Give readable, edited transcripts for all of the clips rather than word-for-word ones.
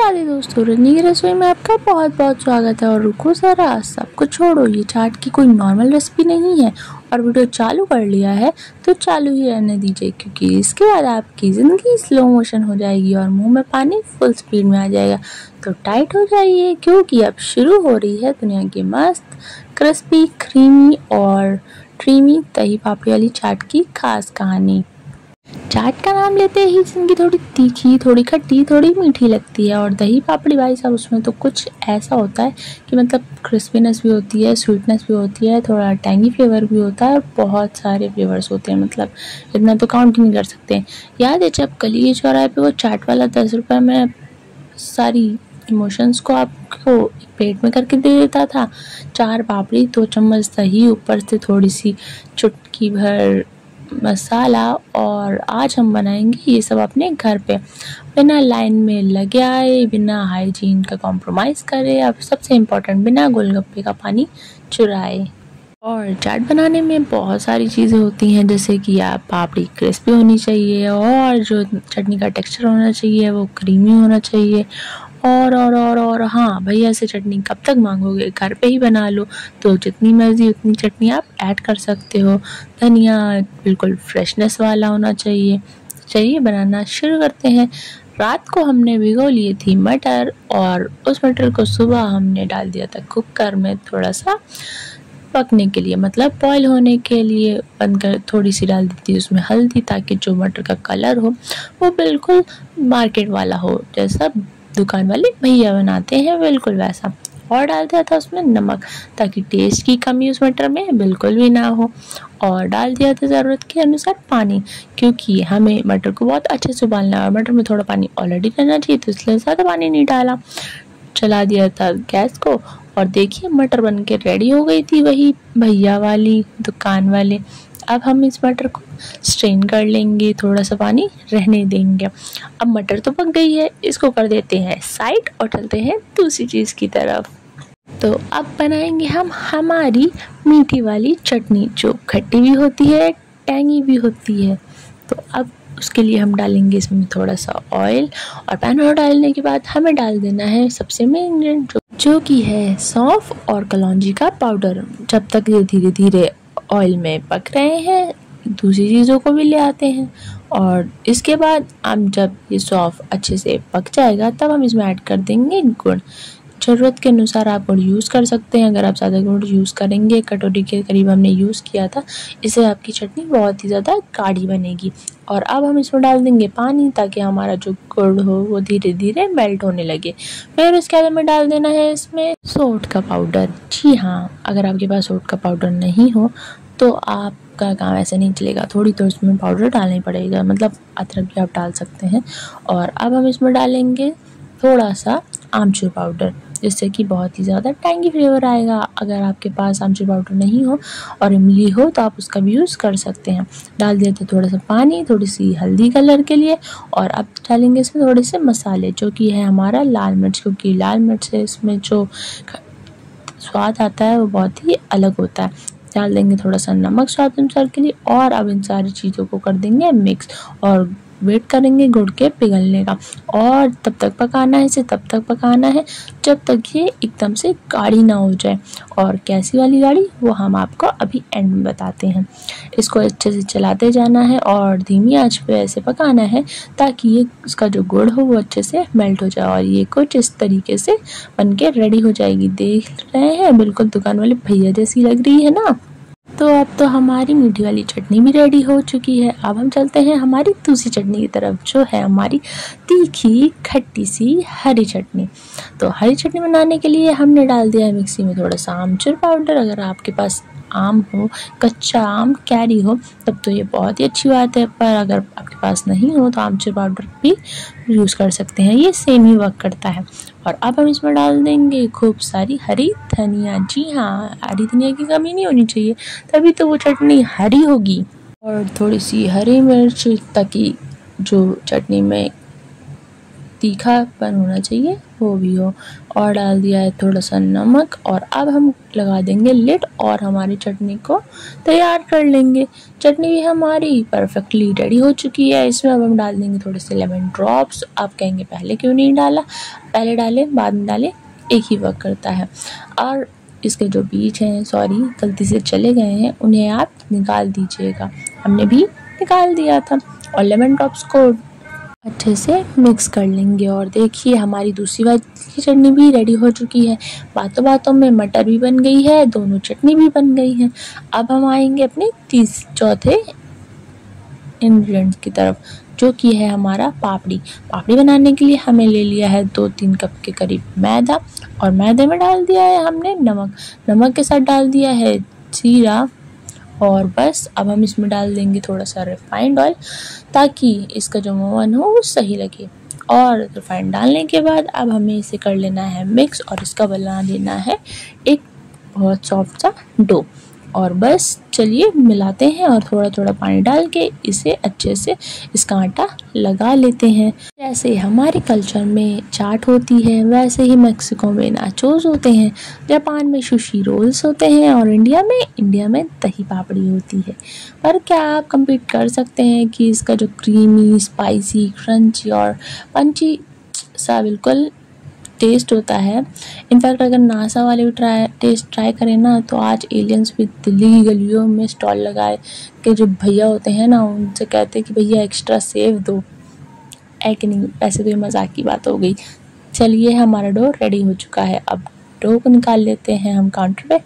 राधे दोस्तों, रजनी की रसोई में आपका बहुत बहुत स्वागत है। और रुको ज़रा, सब कुछ छोड़ो, ये चाट की कोई नॉर्मल रेसिपी नहीं है। और वीडियो चालू कर लिया है तो चालू ही रहने दीजिए, क्योंकि इसके बाद आपकी ज़िंदगी स्लो मोशन हो जाएगी और मुंह में पानी फुल स्पीड में आ जाएगा। तो टाइट हो जाइए, क्योंकि अब शुरू हो रही है दुनिया की मस्त क्रिस्पी, क्रीमी और क्रीमी दही पापड़ी वाली चाट की खास कहानी। चाट का नाम लेते ही जिंदगी थोड़ी तीखी, थोड़ी खट्टी, थोड़ी मीठी लगती है। और दही पापड़ी भाई साहब, उसमें तो कुछ ऐसा होता है कि मतलब क्रिस्पीनेस भी होती है, स्वीटनेस भी होती है, थोड़ा टैंगी फ्लेवर भी होता है और बहुत सारे फ्लेवर्स होते हैं। मतलब इतना तो काउंट ही नहीं कर सकते। याद है जब गली के चौराहे पे वो चाट वाला 10 रुपये में सारी इमोशंस को आपको पेट में करके दे देता था? 4 पापड़ी, 2 चम्मच दही, ऊपर से थोड़ी सी चुटकी भर मसाला। और आज हम बनाएंगे ये सब अपने घर पे, बिना लाइन में लगे आए, बिना हाइजीन का कॉम्प्रोमाइज़ करे, अब सबसे इम्पोर्टेंट बिना गोलगप्पे का पानी चुराए। और चाट बनाने में बहुत सारी चीज़ें होती हैं, जैसे कि आप पापड़ी क्रिस्पी होनी चाहिए, और जो चटनी का टेक्सचर होना चाहिए वो क्रीमी होना चाहिए। और हाँ भैया से चटनी कब तक मांगोगे, घर पे ही बना लो। तो जितनी मर्जी उतनी चटनी आप ऐड कर सकते हो। धनिया बिल्कुल फ्रेशनेस वाला होना चाहिए। चलिए बनाना शुरू करते हैं। रात को हमने भिगो लिए थी मटर, और उस मटर को सुबह हमने डाल दिया था कुकर में थोड़ा सा पकने के लिए, मतलब बॉईल होने के लिए। बंद कर थोड़ी सी डाल दी थी उसमें हल्दी, ताकि जो मटर का कलर हो वो बिल्कुल मार्केट वाला हो, जैसा दुकान वाले भैया बनाते हैं बिल्कुल वैसा। और डाल दिया था उसमें नमक, ताकि टेस्ट की कमी उस मटर में बिल्कुल भी ना हो। और डाल दिया था ज़रूरत के अनुसार पानी, क्योंकि हमें मटर को बहुत अच्छे से उबालना है और मटर में थोड़ा पानी ऑलरेडी रहना चाहिए, तो इसलिए ज़्यादा पानी नहीं डाला। चला दिया था गैस को, और देखिए मटर बन के रेडी हो गई थी, वही भैया वाली दुकान वाले। अब हम इस मटर को स्ट्रेन कर लेंगे, थोड़ा सा पानी रहने देंगे। अब मटर तो पक गई है, इसको कर देते हैं साइड और चलते हैं दूसरी चीज़ की तरफ। तो अब बनाएंगे हम हमारी मीठी वाली चटनी, जो खट्टी भी होती है, टैंगी भी होती है। तो अब उसके लिए हम डालेंगे इसमें थोड़ा सा ऑयल, और पैन में डालने के बाद हमें डाल देना है सबसे मेन इंग्रेडिएंट, जो कि है सौंफ और कलौंजी का पाउडर। जब तक ये धीरे धीरे ऑयल में पक रहे हैं, दूसरी चीज़ों को भी ले आते हैं। और इसके बाद हम जब ये सौंफ अच्छे से पक जाएगा, तब हम इसमें ऐड कर देंगे गुड़। ज़रूरत के अनुसार आप गुड़ यूज़ कर सकते हैं। अगर आप ज़्यादा गुड़ यूज़ करेंगे, कटोरी के करीब हमने यूज़ किया था, इससे आपकी चटनी बहुत ही ज़्यादा गाढ़ी बनेगी। और अब हम इसमें डाल देंगे पानी, ताकि हमारा जो गुड़ हो वो धीरे धीरे मेल्ट होने लगे। फिर उसके बाद हमें डाल देना है इसमें सोंठ का पाउडर। जी हाँ, अगर आपके पास सोंठ का पाउडर नहीं हो तो आपका काम ऐसे नहीं चलेगा, थोड़ी तो इसमें पाउडर डालना ही पड़ेगा, मतलब अदरक भी आप डाल सकते हैं। और अब हम इसमें डालेंगे थोड़ा सा आमचूर पाउडर, जिससे कि बहुत ही ज़्यादा टैंगी फ्लेवर आएगा। अगर आपके पास आमचूर पाउडर नहीं हो और इमली हो तो आप उसका भी यूज़ कर सकते हैं। डाल दिया था थोड़ा सा पानी, थोड़ी सी हल्दी कलर के लिए। और अब डालेंगे इसमें थोड़े से मसाले, जो कि है हमारा लाल मिर्च, क्योंकि लाल मिर्च से इसमें जो स्वाद आता है वो बहुत ही अलग होता है। डाल देंगे थोड़ा सा नमक स्वाद अनुसार के लिए। और अब इन सारी चीज़ों को कर देंगे मिक्स, और वेट करेंगे गुड़ के पिघलने का। और तब तक पकाना है इसे, तब तक पकाना है जब तक ये एकदम से गाढ़ी ना हो जाए। और कैसी वाली गाढ़ी, वो हम आपको अभी एंड में बताते हैं। इसको अच्छे से चलाते जाना है और धीमी आंच पे ऐसे पकाना है, ताकि ये इसका जो गुड़ हो वो अच्छे से मेल्ट हो जाए। और ये कुछ इस तरीके से बन के रेडी हो जाएगी। देख रहे हैं, बिल्कुल दुकान वाले भैया जैसी लग रही है ना। तो अब तो हमारी मीठी वाली चटनी भी रेडी हो चुकी है। अब हम चलते हैं हमारी दूसरी चटनी की तरफ, जो है हमारी तीखी खट्टी सी हरी चटनी। तो हरी चटनी बनाने के लिए हमने डाल दिया है मिक्सी में थोड़ा सा आमचूर पाउडर। अगर आपके पास आम हो, कच्चा आम कैरी हो, तब तो ये बहुत ही अच्छी बात है। पर अगर आपके पास नहीं हो तो आमचूर पाउडर भी यूज़ कर सकते हैं, ये सेम ही वर्क करता है। और अब हम इसमें डाल देंगे खूब सारी हरी धनिया। जी हाँ, हरी धनिया की कमी नहीं होनी चाहिए, तभी तो वो चटनी हरी होगी। और थोड़ी सी हरी मिर्च, ताकि जो चटनी में तीखापन होना चाहिए वो भी हो। और डाल दिया है थोड़ा सा नमक और अब हम लगा देंगे लिड और हमारी चटनी को तैयार कर लेंगे। चटनी भी हमारी परफेक्टली रेडी हो चुकी है। इसमें अब हम डाल देंगे थोड़े से लेमन ड्रॉप्स। आप कहेंगे पहले क्यों नहीं डाला, पहले डालें बाद में डालें, एक ही वर्क करता है। और इसके जो बीज हैं, सॉरी गलती से चले गए हैं, उन्हें आप निकाल दीजिएगा। हमने भी निकाल दिया था। और लेमन ड्रॉप्स को अच्छे से मिक्स कर लेंगे। और देखिए हमारी दूसरी वाली की चटनी भी रेडी हो चुकी है। बातों बातों में मटर भी बन गई है, दोनों चटनी भी बन गई हैं। अब हम आएंगे अपने चौथे इंग्रेडिएंट्स की तरफ, जो कि है हमारा पापड़ी। पापड़ी बनाने के लिए हमें ले लिया है 2-3 कप के करीब मैदा और मैदे में डाल दिया है हमने नमक। नमक के साथ डाल दिया है जीरा और बस अब हम इसमें डाल देंगे थोड़ा सा रिफाइंड ऑयल ताकि इसका जो मोहन हो वो सही लगे। और रिफाइंड डालने के बाद अब हमें इसे कर लेना है मिक्स और इसका बना लेना है एक बहुत सॉफ्ट सा डो। और बस चलिए मिलाते हैं और थोड़ा थोड़ा पानी डाल के इसे अच्छे से इसका आटा लगा लेते हैं। जैसे हमारे कल्चर में चाट होती है वैसे ही मेक्सिको में नाचोस होते हैं, जापान में सुशी रोल्स होते हैं और इंडिया में दही पापड़ी होती है। पर क्या आप कंपीट कर सकते हैं कि इसका जो क्रीमी, स्पाइसी, क्रंची और पंची सा बिल्कुल टेस्ट होता है। इनफैक्ट अगर नासा वाले भी ट्राई करें ना तो आज एलियंस भी दिल्ली की गलियों में स्टॉल लगाए के जो भैया होते हैं ना उनसे कहते हैं कि भैया एक्स्ट्रा सेव दो, है कि नहीं। वैसे तो ये मजाक की बात हो गई। चलिए हमारा डो रेडी हो चुका है। अब डो को निकाल लेते हैं हम काउंटर पे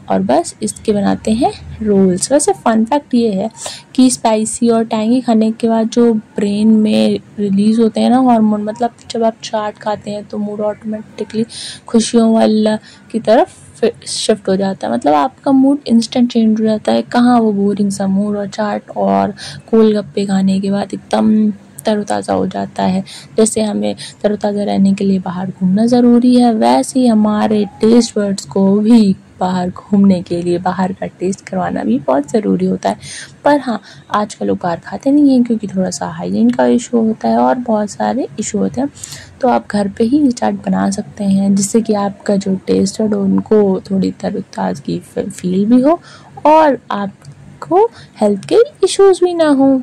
और बस इसके बनाते हैं रोल्स। वैसे फन फैक्ट ये है कि स्पाइसी और टैंगी खाने के बाद जो ब्रेन में रिलीज़ होते हैं ना हार्मोन, मतलब जब आप चाट खाते हैं तो मूड ऑटोमेटिकली खुशियों वाला की तरफ शिफ्ट हो जाता है। मतलब आपका मूड इंस्टेंट चेंज हो जाता है। कहाँ वो बोरिंग सा मूड और चाट और गोलगप्पे खाने के बाद एकदम तरोताज़ा हो जाता है। जैसे हमें तरोताज़ा रहने के लिए बाहर घूमना ज़रूरी है, वैसे ही हमारे टेस्ट बड्स को भी बाहर घूमने के लिए बाहर का टेस्ट करवाना भी बहुत ज़रूरी होता है। पर हाँ, आजकल लोग बाहर खाते नहीं हैं क्योंकि थोड़ा सा हाइजीन का इशू होता है और बहुत सारे इशू होते हैं। तो आप घर पे ही चाट बना सकते हैं जिससे कि आपका जो टेस्ट है उनको थोड़ी तरोताज़गी फील भी हो और आपको हेल्थ के इश्यूज़ भी ना हो।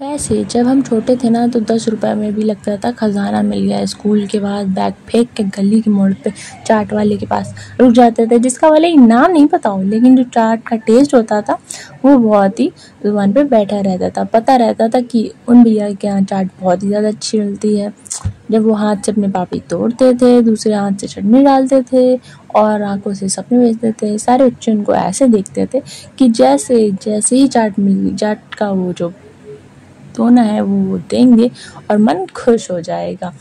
वैसे जब हम छोटे थे ना तो 10 रुपए में भी लगता था खजाना मिल गया। स्कूल के बाद बैग फेंक के गली के मोड़ पे चाट वाले के पास रुक जाते थे, जिसका वाले ही नाम नहीं पता हो, लेकिन जो चाट का टेस्ट होता था वो बहुत ही जुबान पे बैठा रहता था। पता रहता था कि उन भैया के यहाँ चाट बहुत ही ज़्यादा अच्छी मिलती है। जब वो हाथ से अपने पापड़ी तोड़ते थे, दूसरे हाथ से चटनी डालते थे और आंखों से सपने भेजते थे। सारे बच्चे उनको ऐसे देखते थे कि जैसे ही चाट का वो जो दोना है वो देंगे और मन खुश हो जाएगा।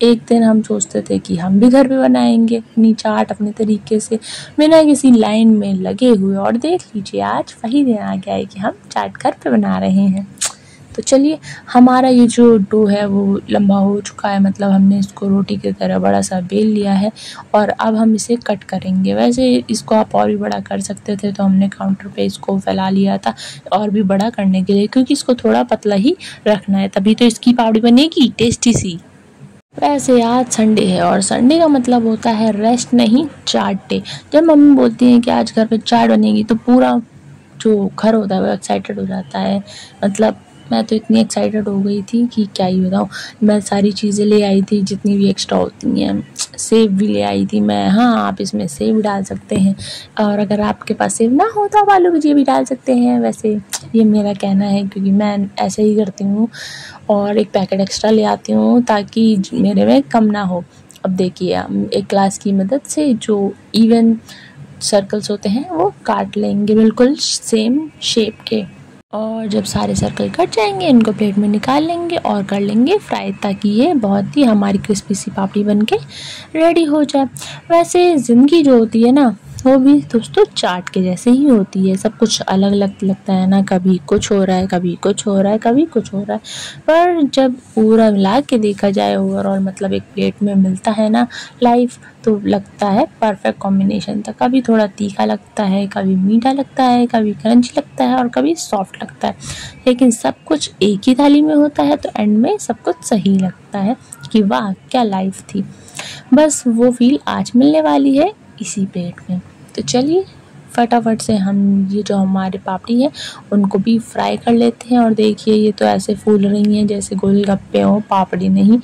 एक दिन हम सोचते थे कि हम भी घर पे बनाएंगे अपनी चाट अपने तरीके से बिना किसी लाइन में लगे हुए, और देख लीजिए आज वही दिन आ गया है कि हम चाट घर पे बना रहे हैं। तो चलिए हमारा ये जो डो है वो लंबा हो चुका है, मतलब हमने इसको रोटी की तरह बड़ा सा बेल लिया है और अब हम इसे कट करेंगे। वैसे इसको आप और भी बड़ा कर सकते थे, तो हमने काउंटर पे इसको फैला लिया था और भी बड़ा करने के लिए, क्योंकि इसको थोड़ा पतला ही रखना है, तभी तो इसकी पापड़ी बनेगी टेस्टी सी। वैसे आज संडे है और संडे का मतलब होता है रेस्ट नहीं चाट डे। जब मम्मी बोलती हैं कि आज घर पे चाट बनेगी तो पूरा जो घर होता है वो एक्साइटेड हो जाता है। मतलब मैं तो इतनी एक्साइटेड हो गई थी कि क्या ही बताऊँ। मैं सारी चीज़ें ले आई थी जितनी भी एक्स्ट्रा होती हैं। सेब भी ले आई थी मैं, हाँ आप इसमें सेब डाल सकते हैं, और अगर आपके पास सेब ना हो तो आप आलू भुजिया भी डाल सकते हैं। वैसे ये मेरा कहना है क्योंकि मैं ऐसे ही करती हूँ, और एक पैकेट एक्स्ट्रा ले आती हूँ ताकि मेरे में कम ना हो। अब देखिए हम एक ग्लास की मदद से जो इवन सर्कल्स होते हैं वो काट लेंगे बिल्कुल सेम शेप के, और जब सारे सर्कल कट जाएंगे इनको प्लेट में निकाल लेंगे और कर लेंगे फ्राई, ताकि ये बहुत ही हमारी क्रिस्पी सी पापड़ी बनके रेडी हो जाए। वैसे ज़िंदगी जो होती है ना वो भी दोस्तों चाट के जैसे ही होती है। सब कुछ अलग अलग लगता है ना, कभी कुछ हो रहा है, कभी कुछ हो रहा है, कभी कुछ हो रहा है, पर जब पूरा मिला के देखा जाए ओवरऑल, मतलब एक प्लेट में मिलता है ना लाइफ, तो लगता है परफेक्ट कॉम्बिनेशन था। कभी थोड़ा तीखा लगता है, कभी मीठा लगता है, कभी क्रंची लगता है और कभी सॉफ्ट लगता है, लेकिन सब कुछ एक ही थाली में होता है तो एंड में सब कुछ सही लगता है। लगता है कि वाह क्या लाइफ थी। बस वो फील आज मिलने वाली है इसी प्लेट में। तो चलिए फटाफट से हम ये जो हमारे पापड़ी है उनको भी फ्राई कर लेते हैं। और देखिए ये तो ऐसे फूल रही हैं जैसे गोलगप्पे हो, पापड़ी नहीं।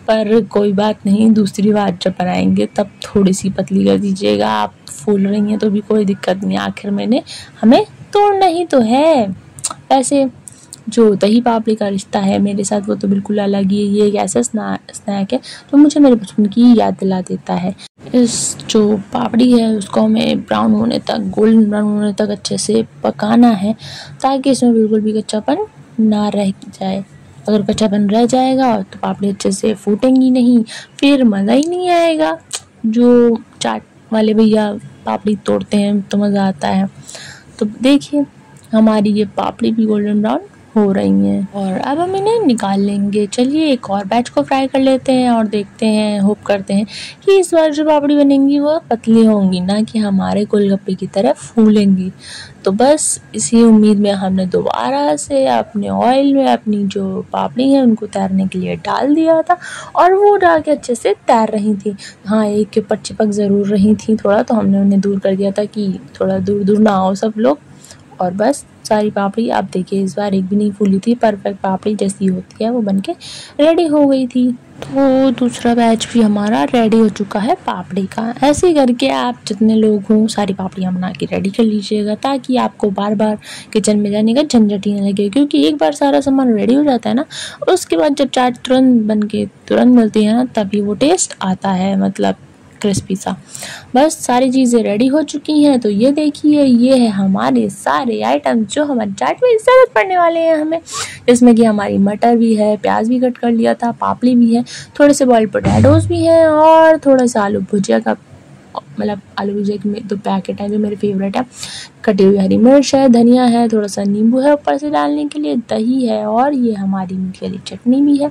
पर कोई बात नहीं, दूसरी बार जब बनाएंगे तब थोड़ी सी पतली कर दीजिएगा। आप फूल रही हैं तो भी कोई दिक्कत नहीं, आखिर मैंने हमें तोड़ना ही तो है। वैसे जो दही पापड़ी का रिश्ता है मेरे साथ वो तो बिल्कुल अलग ही है। ये एक ऐसा स्नैक है जो मुझे मेरे बचपन की याद दिला देता है। इस जो पापड़ी है उसको हमें ब्राउन होने तक, गोल्डन ब्राउन होने तक अच्छे से पकाना है ताकि इसमें बिल्कुल भी कच्चापन ना रह जाए। अगर कच्चापन रह जाएगा तो पापड़ी अच्छे से फूटेंगी नहीं, फिर मज़ा ही नहीं आएगा। जो चाट वाले भैया पापड़ी तोड़ते हैं तो मज़ा आता है। तो देखिए हमारी ये पापड़ी भी गोल्डन ब्राउन हो रही हैं और अब हम इन्हें निकाल लेंगे। चलिए एक और बैच को फ्राई कर लेते हैं और देखते हैं, होप करते हैं कि इस बार जो पापड़ी बनेंगी वो पतली होंगी, ना कि हमारे गोलगप्पे की तरह फूलेंगी। तो बस इसी उम्मीद में हमने दोबारा से अपने ऑयल में अपनी जो पापड़ी है उनको तैरने के लिए डाल दिया था और वो डाल के अच्छे से तैर रही थी। हाँ, एक के ऊपर चिपक ज़रूर रही थी थोड़ा, तो हमने उन्हें दूर कर दिया था कि थोड़ा दूर दूर ना हो सब लोग। और बस सारी पापड़ी आप देखिए इस बार एक भी नहीं फूली थी, परफेक्ट पापड़ी जैसी होती है वो बनके रेडी हो गई थी। तो दूसरा बैच भी हमारा रेडी हो चुका है पापड़ी का। ऐसे ही करके आप जितने लोग हों सारी पापड़ियाँ बना के रेडी कर लीजिएगा ताकि आपको बार बार किचन में जाने का झंझट ही न लगे। क्योंकि एक बार सारा सामान रेडी हो जाता है ना, उसके बाद जब चाट तुरंत बन के तुरंत मिलती है ना तभी वो टेस्ट आता है, मतलब क्रिस्पी सा। बस सारी चीज़ें रेडी हो चुकी हैं। तो ये देखिए ये है हमारे सारे आइटम जो हमारे चाट में ज़रूरत पड़ने वाले हैं हमें, जिसमें कि हमारी मटर भी है, प्याज भी कट कर लिया था, पापड़ी भी है, थोड़े से बॉइल्ड पोटैटोज़ भी हैं और थोड़ा सा आलू भुजिया का, मतलब आलू भुजिया के 2 पैकेट हैं जो मेरे फेवरेट है, कटी हुई हरी मिर्च है, धनिया है, थोड़ा सा नींबू है ऊपर से डालने के लिए, दही है और ये हमारी मीठी वाली चटनी भी है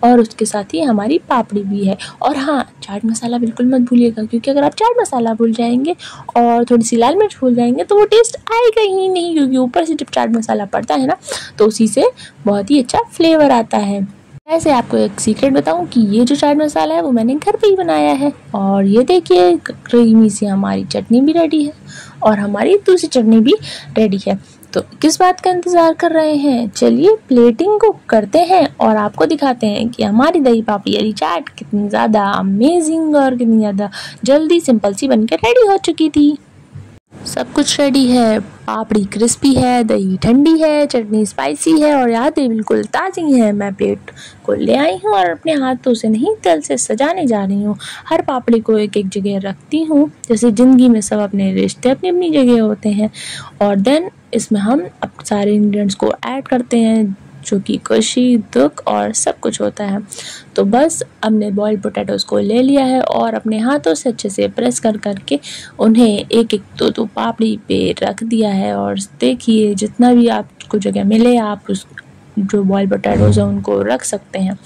और उसके साथ ही हमारी पापड़ी भी है। और हाँ, चाट मसाला बिल्कुल मत भूलिएगा, क्योंकि अगर आप चाट मसाला भूल जाएंगे और थोड़ी सी लाल मिर्च भूल जाएंगे तो वो टेस्ट आएगा ही नहीं, क्योंकि ऊपर से जब चाट मसाला पड़ता है ना तो उसी से बहुत ही अच्छा फ्लेवर आता है। ऐसे आपको एक सीक्रेट बताऊं कि ये जो चाट मसाला है वो मैंने घर पे ही बनाया है। और ये देखिए क्रीमी सी हमारी चटनी भी रेडी है और हमारी दूसरी चटनी भी रेडी है। तो किस बात का इंतज़ार कर रहे हैं, चलिए प्लेटिंग को करते हैं और आपको दिखाते हैं कि हमारी दही पापड़ी वाली चाट कितनी ज़्यादा अमेजिंग और कितनी ज़्यादा जल्दी सिंपल सी बनकर रेडी हो चुकी थी। सब कुछ रेडी है, पापड़ी क्रिस्पी है, दही ठंडी है, चटनी स्पाइसी है और यादें बिल्कुल ताज़ी हैं। मैं प्लेट को ले आई हूँ और अपने हाथों से नहीं तेल से सजाने जा रही हूँ। हर पापड़ी को एक एक जगह रखती हूँ, जैसे ज़िंदगी में सब अपने रिश्ते अपनी अपनी जगह होते हैं। और देन इसमें हम अब सारे इंग्रेडिएंट्स को ऐड करते हैं जो कि खुशी, दुख और सब कुछ होता है। तो बस हमने बॉइल्ड पोटैटोज़ को ले लिया है और अपने हाथों से अच्छे से प्रेस कर करके उन्हें एक एक दो पापड़ी पे रख दिया है। और देखिए जितना भी आपको जगह मिले आप उस जो बॉइल्ड पोटैटोज़ हैं उनको रख सकते हैं।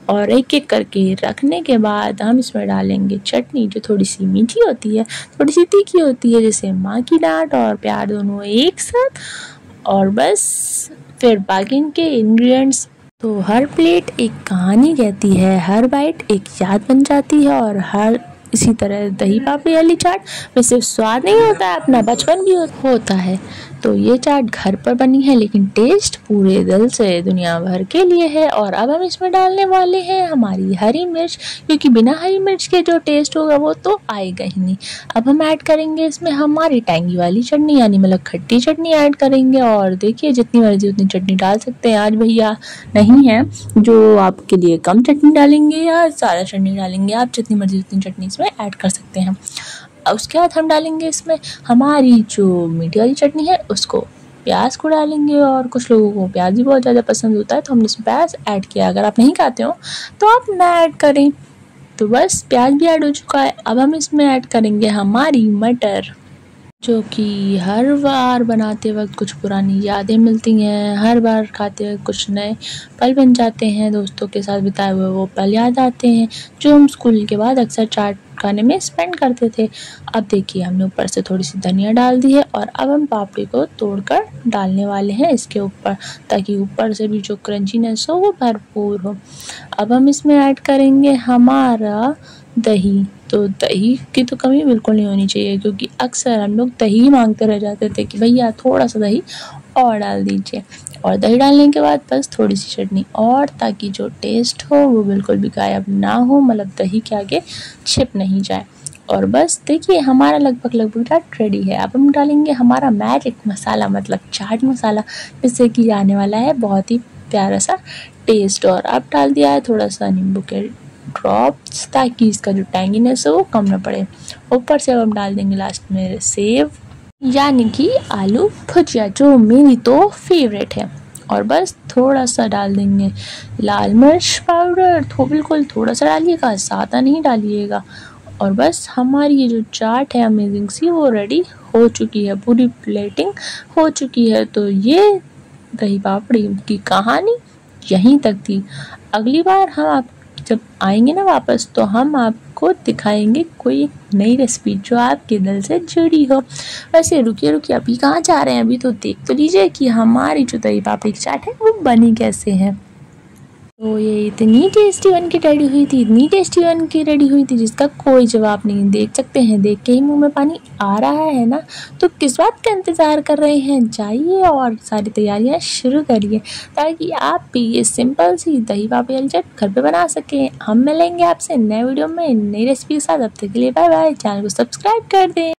और एक एक करके रखने के बाद हम इसमें डालेंगे चटनी जो थोड़ी सी मीठी होती है, थोड़ी सी तीखी होती है, जैसे माँ की डांट और प्यार दोनों एक साथ। और बस फिर बाकी के इंग्रेडिएंट्स। तो हर प्लेट एक कहानी कहती है, हर बाइट एक याद बन जाती है और हर इसी तरह दही पापड़ी वाली चाट में सिर्फ स्वाद नहीं होता है, अपना बचपन भी होता है। तो ये चाट घर पर बनी है लेकिन टेस्ट पूरे दिल से दुनिया भर के लिए है। और अब हम इसमें डालने वाले हैं हमारी हरी मिर्च, क्योंकि बिना हरी मिर्च के जो टेस्ट होगा वो तो आएगा ही नहीं। अब हम ऐड करेंगे इसमें हमारी टैंगी वाली चटनी, यानी मतलब खट्टी चटनी ऐड करेंगे। और देखिए जितनी मर्जी उतनी चटनी डाल सकते हैं, आज भैया नहीं है जो आपके लिए कम चटनी डालेंगे या ज़्यादा चटनी डालेंगे, आप जितनी मर्जी उतनी चटनी इसमें ऐड कर सकते हैं। उसके बाद हम डालेंगे इसमें हमारी जो मीठी वाली चटनी है उसको, प्याज को डालेंगे। और कुछ लोगों को प्याज भी बहुत ज़्यादा पसंद होता है तो हमने इसमें प्याज ऐड किया, अगर आप नहीं खाते हो तो आप ना ऐड करें। तो बस प्याज भी ऐड हो चुका है। अब हम इसमें ऐड करेंगे हमारी मटर। जो कि हर बार बनाते वक्त कुछ पुरानी यादें मिलती हैं, हर बार खाते वक्त कुछ नए पल बन जाते हैं। दोस्तों के साथ बिताए हुए वो पल याद आते हैं जो हम स्कूल के बाद अक्सर चाट खाने में स्पेंड करते थे। अब देखिए हमने ऊपर से थोड़ी सी धनिया डाल दी है और अब हम पापड़ी को तोड़कर डालने वाले हैं इसके ऊपर, ताकि ऊपर से भी जो क्रंचीनेस हो वो भरपूर हो। अब हम इसमें ऐड करेंगे हमारा दही। तो दही की तो कमी बिल्कुल नहीं होनी चाहिए, क्योंकि अक्सर हम लोग दही मांगते रह जाते थे कि भैया थोड़ा सा दही और डाल दीजिए। और दही डालने के बाद बस थोड़ी सी चटनी और, ताकि जो टेस्ट हो वो बिल्कुल भी गायब ना हो, मतलब दही के आगे छिप नहीं जाए। और बस देखिए हमारा लगभग चाट रेडी है। अब हम डालेंगे हमारा मैजिक मसाला, मतलब चाट मसाला, जिससे कि आने वाला है बहुत ही प्यारा सा टेस्ट। और अब डाल दिया है थोड़ा सा नींबू के ड्रॉप्स, ताकि इसका जो टैंगीनेस हो वो कम न पड़े। ऊपर से अब हम डाल देंगे लास्ट में सेव, यानी कि आलू भुजिया, जो मेरी तो फेवरेट है। और बस थोड़ा सा डाल देंगे लाल मिर्च पाउडर, तो बिल्कुल थोड़ा सा डालिएगा, ज़्यादा नहीं डालिएगा। और बस हमारी ये जो चाट है अमेजिंग सी वो रेडी हो चुकी है, पूरी प्लेटिंग हो चुकी है। तो ये दही पापड़ी की कहानी यहीं तक थी। अगली बार हम आप जब आएंगे ना वापस, तो हम आपको दिखाएंगे कोई नई रेसिपी जो आपके दिल से जुड़ी हो। वैसे रुकिए अभी कहाँ जा रहे हैं, अभी तो देख तो लीजिए कि हमारी जो दही पापड़ी की चाट है वो बनी कैसे है। तो ये इतनी टेस्टी बन के रेडी हुई थी, इतनी टेस्टी बन के रेडी हुई थी जिसका कोई जवाब नहीं। देख सकते हैं, देख के ही मुंह में पानी आ रहा है ना। तो किस बात का इंतज़ार कर रहे हैं, जाइए और सारी तैयारियां शुरू करिए, ताकि आप भी ये सिंपल सी दही पापड़ी वाली चाट घर पे बना सकें। हम मिलेंगे आपसे नए वीडियो में नई रेसिपी के साथ। अब तक के लिए बाय बाय। चैनल को सब्सक्राइब कर दें।